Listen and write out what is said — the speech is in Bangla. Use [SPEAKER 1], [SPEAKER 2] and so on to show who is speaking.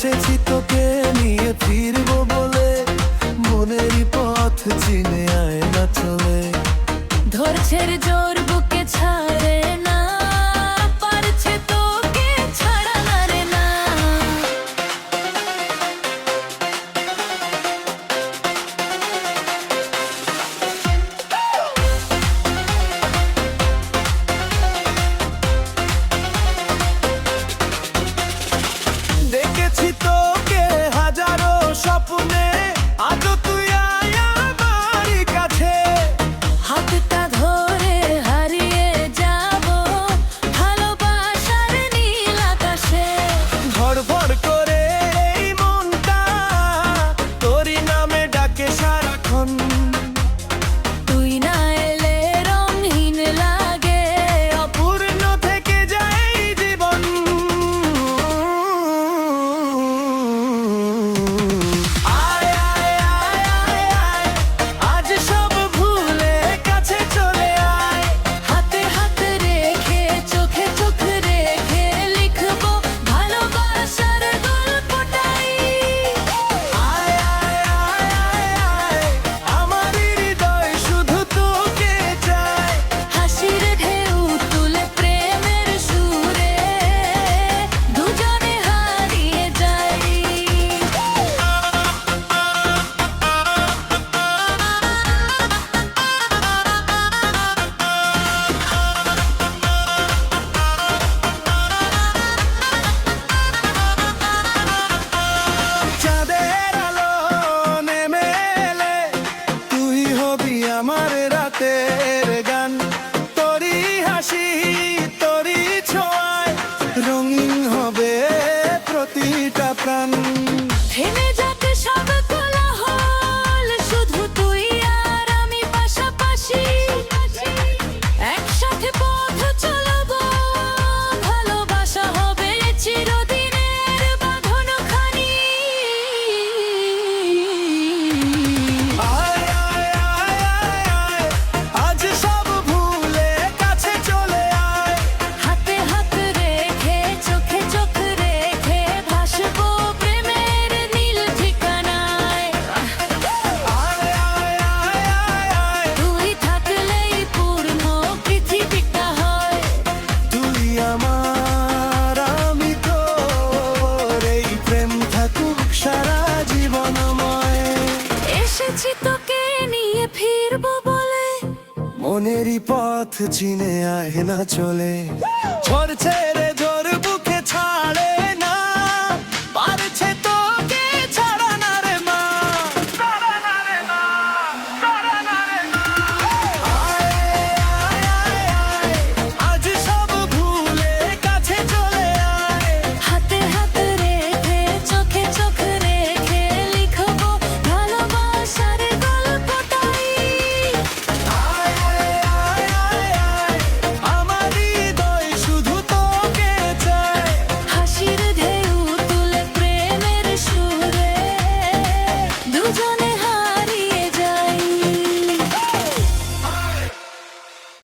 [SPEAKER 1] এসেছি তোকে নিয়ে ফিরবো বলে, মনেরই পথ চিনে আয় না চলে।
[SPEAKER 2] ধরছে রে জোর বুকে ছাড়ে না, পারছে তোকে ছাড়া না রে না।
[SPEAKER 1] দেখেছি তোকে হাজারো স্বপ্নে, আজও তুই আয় আমারই কাছে।
[SPEAKER 2] হাতটা ধরে হারিয়ে যাব ভালোবাসার নীল আকাশে।
[SPEAKER 1] ধড়ফড় করে এই মনটা তোরই নামে ডাকে সারাক্ষণ।
[SPEAKER 2] তুই না এলে রঙহীন লাগে,
[SPEAKER 1] অপূর্ণ থেকে যায় জীবন। আয় আয় আয় আয় আয়, আজ সব ভুলে কাছে চলে আয়।
[SPEAKER 2] হাতে হাত রেখে চোখে চোখ রেখে লিখবো ভালোবাসার গল্পটাই।
[SPEAKER 1] আয় আয় আয় আয় আয়, আমার হৃদয় শুধু তোকে চায়।
[SPEAKER 2] হাসির ঢেউ তুলে প্রেমের সুরে দুজনে হারিয়ে যাই।
[SPEAKER 1] চাঁদের আলো নেমে এলে তুই হবি আমার রাতের গান। তোরই হাসি তোরই ছোঁয়ায় রঙিন হবে প্রতিটা প্রাণ।
[SPEAKER 2] থেমে যাক সব কোলাহল, শুধু তুই আর আমি পাশাপাশি। একসাথে পথ চলবো, ভালোবাসা হবে চিরদিনের বাঁধন খানি।
[SPEAKER 1] আয় আয় আয় আয় আয়, আজ সব ভুলে কাছে চলে আয়।
[SPEAKER 2] হাতে হাত রেখে চোখে চোখ রেখে ভাসবো প্রেমের নীল ঠিকানায়।
[SPEAKER 1] আয় আয় আয় আয় আয়,
[SPEAKER 2] তুই থাকলেই পূর্ণ পৃথিবীটা হয়।
[SPEAKER 1] তুই আমার আমি তোর, এই প্রেম থাকুক সারা জীবনময়।
[SPEAKER 2] এসেছি তোকে নিয়ে ফিরবো বলে,
[SPEAKER 1] মনেরই পথ চিনে আয় না চলে। ঝরছে রে